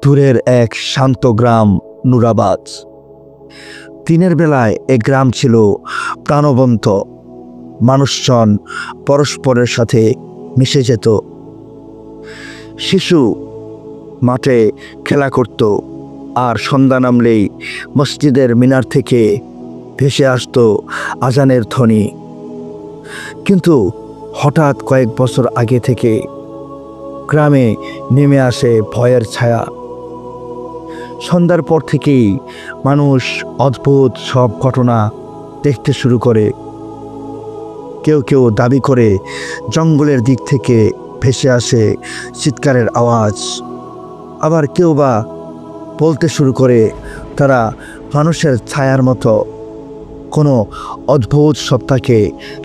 দূরের এক শান্ত গ্রাম নুরাবাদ। দিনের বেলায় এ গ্রাম ছিল প্রাণবন্ত, মানুষজন পরস্পরের সাথে মিশে যেত। শিশু মাঠে খেলা করত, আর সন্ধ্যা নামলেই মসজিদের মিনার থেকে ভেসে আসতো আজানের ধ্বনি। কিন্তু হঠাৎ কয়েক বছর আগে থেকে গ্রামে নেমে আসে ভয়ের ছায়া। সন্ধ্যার পর থেকেই মানুষ অদ্ভুত সব ঘটনা দেখতে শুরু করে। কেউ কেউ দাবি করে জঙ্গলের দিক থেকে ভেসে আসে চিৎকারের আওয়াজ, আবার কেউ বা বলতে শুরু করে তারা মানুষের ছায়ার মতো কোনো অদ্ভুত সত্তাকে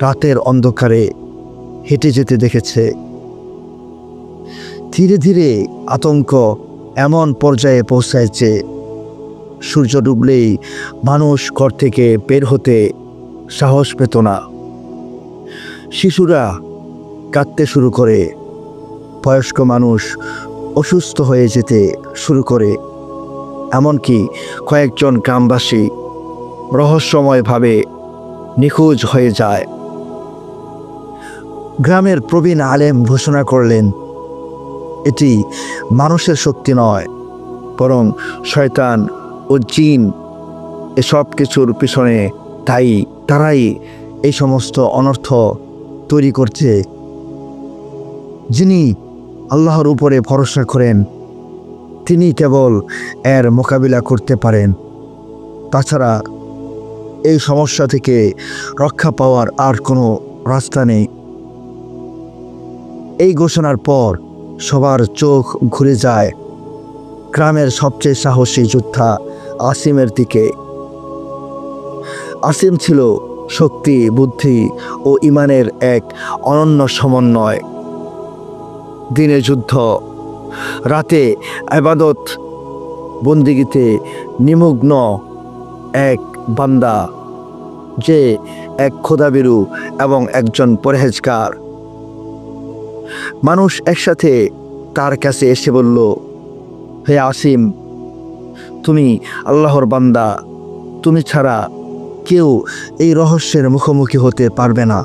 রাতের অন্ধকারে হেঁটে যেতে দেখেছে। ধীরে ধীরে আতঙ্ক এমন পর্যায়ে পৌঁছায় যে সূর্য ডুবলেই মানুষ ঘর থেকে বের হতে সাহস পেত না। শিশুরা কাঁদতে শুরু করে, বয়স্ক মানুষ অসুস্থ হয়ে যেতে শুরু করে, এমনকি কয়েকজন গ্রামবাসী রহস্যময়ভাবে নিখোঁজ হয়ে যায়। গ্রামের প্রবীণ আলেম ঘোষণা করলেন, এটি মানুষের শক্তি নয়, বরং শয়তান ও জিন এসব কিছুর পিছনে দায়ী। তারাই এই সমস্ত অনর্থ তৈরি করছে। যিনি আল্লাহর উপরে ভরসা করেন তিনি কেবল এর মোকাবিলা করতে পারেন। তাছাড়া এই সমস্যা থেকে রক্ষা পাওয়ার আর কোনো রাস্তা নেই। এই ঘোষণার পর সবার চোখ ঘুরে যায় গ্রামের সবচেয়ে সাহসী যোদ্ধা আসিমের দিকে। আসিম ছিল শক্তি, বুদ্ধি ও ঈমানের এক অনন্য সমন্বয়। দিনে যুদ্ধ, রাতে ইবাদত বন্দিগিতে নিমগ্ন এক বান্দা, যে এক খোদাভীরু এবং একজন পরহেজগার। মানুষ একসাথে তার কাছে এসে বলল, হে আসিম, তুমি আল্লাহর বান্দা, তুমি ছাড়া কেউ এই রহস্যের মুখোমুখি হতে পারবে না।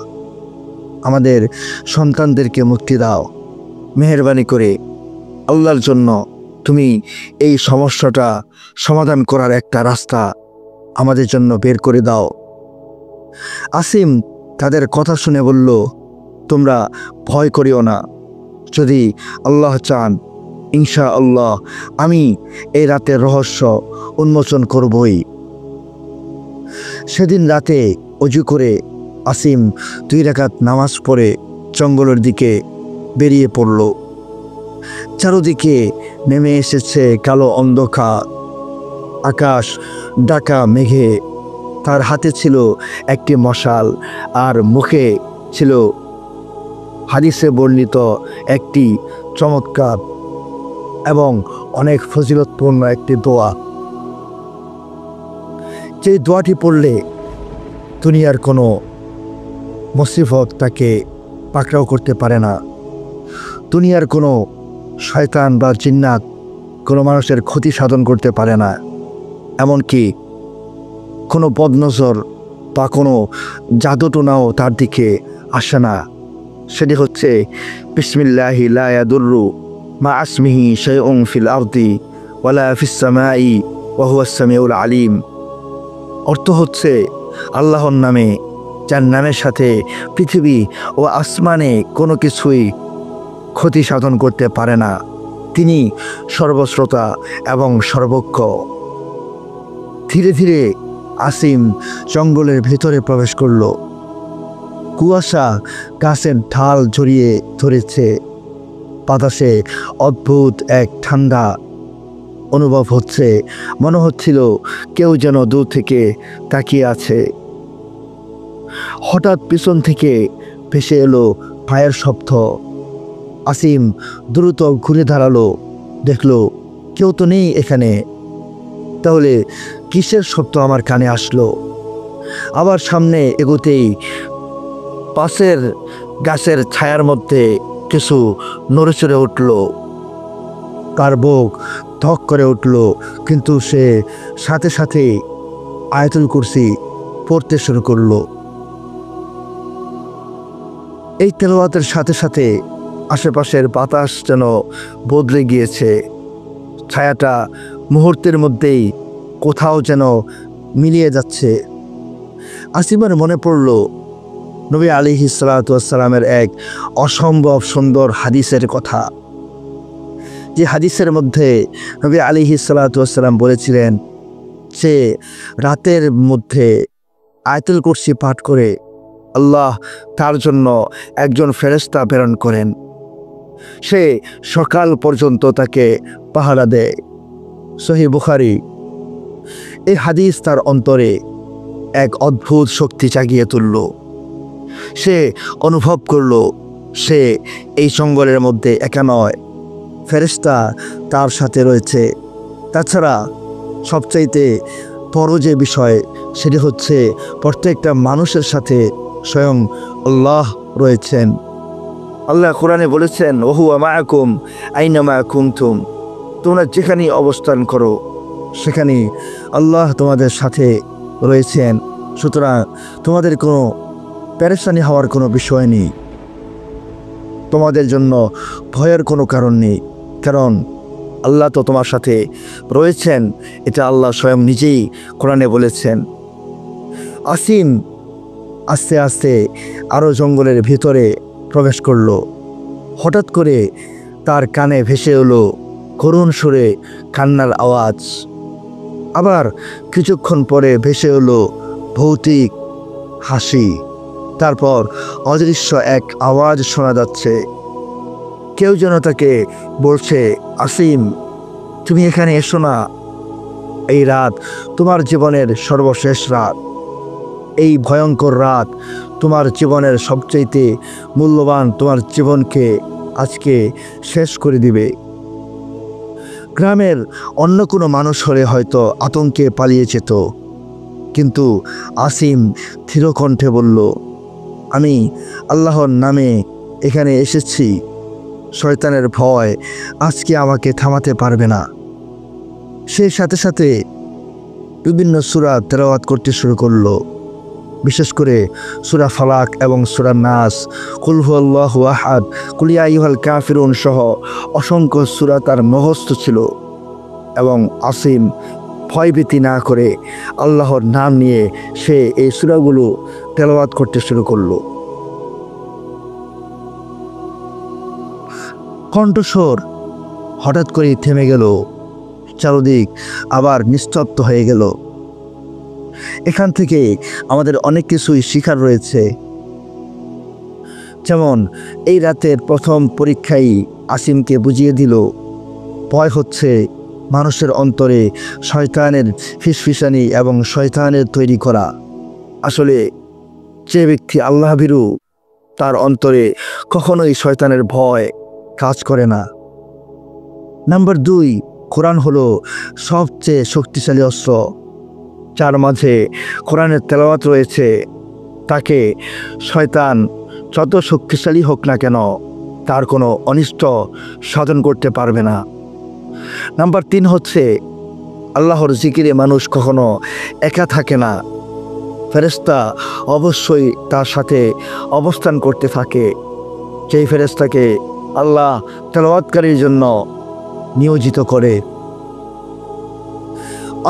আমাদের সন্তানদেরকে মুক্তি দাও, মেহেরবানি করে আল্লাহর জন্য তুমি এই সমস্যাটা সমাধান করার একটা রাস্তা আমাদের জন্য বের করে দাও। আসিম তাদের কথা শুনে বলল, তোমরা ভয় করিও না, যদি আল্লাহ চান ইনশা আল্লাহ আমি এই রাতের রহস্য উন্মোচন করবই। সেদিন রাতে অজু করে আসিম 2 রাকাত নামাজ পড়ে জঙ্গলের দিকে বেরিয়ে পড়ল। চারদিকে নেমে এসেছে কালো অন্ধকার, আকাশ ঢাকা মেঘে। তার হাতে ছিল একটি মশাল, আর মুখে ছিল হাদিসে বর্ণিত একটি চমৎকার এবং অনেক ফজিলতপূর্ণ একটি দোয়া। যে দোয়াটি পড়লে দুনিয়ার কোনো মুসিবত তাকে পাকড়াও করতে পারে না। দুনিয়ার কোনো শয়তান বা জিন্নাত কোনো মানুষের ক্ষতি সাধন করতে পারে না। এমনকি কোনো বদনজর বা কোনো জাদুটোনাও তার দিকে আসে না। সেটি হচ্ছে বিসমিল্লাহি লা ইয়াদুররু মা আসমিহি শাইউন ফিল আরদি ওয়ালা ফিস সামাই ওয়া হুয়াস সামিউল আলিম। অর্থ হচ্ছে, আল্লাহর নামে, যার নামের সাথে পৃথিবী ও আসমানে কোনো কিছুই ক্ষতি সাধন করতে পারে না, তিনি সর্বশ্রোতা এবং সর্বজ্ঞ। ধীরে ধীরে আসিম জঙ্গলের ভেতরে প্রবেশ করল। কুয়াশা গাছের ঢাল জড়িয়ে ধরেছে, বাতাসে অদ্ভুত এক ঠান্ডা অনুভব হচ্ছে। মনে হচ্ছিল কেউ যেন দূর থেকে তাকিয়ে আছে। হঠাৎ পিছন থেকে ভেসে এলো পায়ের শব্দ। আসিম দ্রুত ঘুরে দাঁড়ালো, দেখলো কেউ তো নেই এখানে। তাহলে কিসের শব্দ আমার কানে আসলো? আবার সামনে এগোতেই পাশের গাছের ছায়ার মধ্যে কিছু নড়েচড়ে উঠল। তার বুক ধক করে উঠল, কিন্তু সে সাথে সাথে আয়াতুল কুরসি পড়তে শুরু করলো। এই তেলাওয়াতের সাথে সাথে আশেপাশের বাতাস যেন বদলে গিয়েছে, ছায়াটা মুহূর্তের মধ্যেই কোথাও যেন মিলিয়ে যাচ্ছে। আসিমের মনে পড়ল নবী আলাইহিস সালাতু ওয়াস সালামের এক অসম্ভব সুন্দর হাদিসের কথা, যে হাদিসের মধ্যে নবী আলাইহিস সালাতু ওয়াস সালাম বলেছিলেন যে রাতের মধ্যে আয়াতুল কুরসি পাঠ করে আল্লাহ তার জন্য একজন ফেরেশতা প্রেরণ করেন, সে সকাল পর্যন্ত তাকে পাহারা দেয়। সহিহ বুখারী। এই হাদিস তার অন্তরে এক অদ্ভুত শক্তি জাগিয়ে তুলল। সে অনুভব করল সে এই জঙ্গলের মধ্যে একা নয়, ফেরেশতা তার সাথে রয়েছে। তাছাড়া সবচাইতে বড় যে বিষয় সেটি হচ্ছে প্রত্যেকটা মানুষের সাথে স্বয়ং আল্লাহ রয়েছেন। আল্লাহ কোরআনে বলেছেন, ওহুয়া মাআকুম আইনামা কুনতুম, তোমরা যেখানেই অবস্থান করো সেখানেই আল্লাহ তোমাদের সাথে রয়েছেন। সুতরাং তোমাদের কোনো পেরেশানি হওয়ার কোনো বিষয় নেই, তোমাদের জন্য ভয়ের কোনো কারণ নেই, কারণ আল্লাহ তো তোমার সাথে রয়েছেন। এটা আল্লাহ স্বয়ং নিজেই কোরআনে বলেছেন। আসিম আস্তে আস্তে আরও জঙ্গলের ভিতরে প্রবেশ করল। হঠাৎ করে তার কানে ভেসে এলো করুণ সুরে কান্নার আওয়াজ। আবার কিছুক্ষণ পরে ভেসে এলো ভৌতিক হাসি। তারপর অদৃশ্য এক আওয়াজ শোনা যাচ্ছে, কেউ যেন তাকে বলছে, আসিম তুমি এখানে এসো না, এই রাত তোমার জীবনের সর্বশেষ রাত, এই ভয়ঙ্কর রাত তোমার জীবনের সবচাইতে মূল্যবান, তোমার জীবনকে আজকে শেষ করে দিবে। গ্রামের অন্য কোনো মানুষ হলে হয়তো আতঙ্কে পালিয়ে যেত, কিন্তু আসিম ধীর কণ্ঠে বলল, আমি আল্লাহর নামে এখানে এসেছি, শয়তানের ভয় আজকে আমাকে থামাতে পারবে না। সে সাথে সাথে বিভিন্ন সূরা তেলাওয়াত করতে শুরু করলো, বিশেষ করে সূরা ফালাক এবং সূরা নাস, কুল হুয়াল্লাহু আহাদ, কুল ইয়া আইয়ুহাল কাফিরুন সহ অসংখ্য সূরা তার মুখস্থ ছিল। এবং আসিম ভয়ভীতি না করে আল্লাহর নাম নিয়ে সে এই সূরাগুলো তেলাওয়াত করতে শুরু করলো। কণ্ঠস্বর হঠাৎ করে থেমে গেল, চারদিক আবার নিস্তব্ধ হয়ে গেল। এখান থেকে আমাদের অনেক কিছুই শিখার রয়েছে। যেমন এই রাতের প্রথম পরীক্ষাই আসিমকে বুঝিয়ে দিল, ভয় হচ্ছে মানুষের অন্তরে শয়তানের ফিসফিসানি এবং শয়তানের তৈরি করা। আসলে যে ব্যক্তি আল্লাহ ভীরু তার অন্তরে কখনোই শয়তানের ভয় কাজ করে না। নাম্বার 2, কোরআন হলো সবচেয়ে শক্তিশালী অস্ত্র। যার মাঝে কোরআনের তেলাওয়াত রয়েছে তাকে শয়তান যত শক্তিশালী হোক না কেন তার কোনো অনিষ্ট সাধন করতে পারবে না। নাম্বার 3 হচ্ছে আল্লাহর জিকিরে মানুষ কখনো একা থাকে না, ফেরেশতা অবশ্যই তার সাথে অবস্থান করতে থাকে। যেই ফেরেশতাকে আল্লাহ তেলাওয়াতকারীর জন্য নিয়োজিত করে।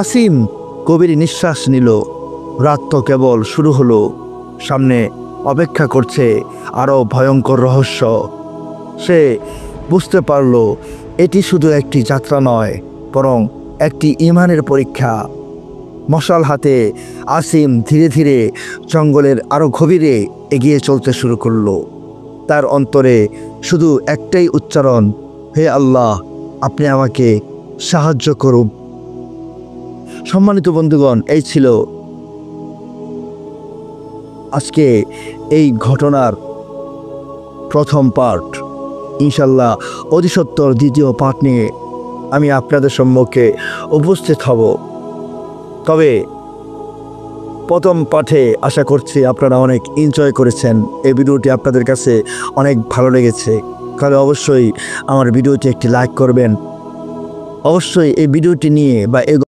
আসিম গভীর নিঃশ্বাস নিল। রাত তো কেবল শুরু হলো, সামনে অপেক্ষা করছে আরও ভয়ঙ্কর রহস্য। সে বুঝতে পারল এটি শুধু একটি যাত্রা নয়, বরং একটি ঈমানের পরীক্ষা। মশাল হাতে আসিম ধীরে ধীরে জঙ্গলের আরও গভীরে এগিয়ে চলতে শুরু করলো। তার অন্তরে শুধু একটাই উচ্চারণ, হে আল্লাহ আপনি আমাকে সাহায্য করুন। সম্মানিত বন্ধুগণ, এই ছিল আজকে এই ঘটনার প্রথম পার্ট। ইনশাল্লাহ অধিসত্তর দ্বিতীয় পার্ট নিয়ে আমি আপনাদের সম্মুখে উপস্থিত হব। তবে প্রথম পাঠে আশা করছি আপনারা অনেক এনজয় করেছেন, এই ভিডিওটি আপনাদের কাছে অনেক ভালো লেগেছে। তাহলে অবশ্যই আমার ভিডিওটি একটি লাইক করবেন অবশ্যই এই ভিডিওটি নিয়ে বা এই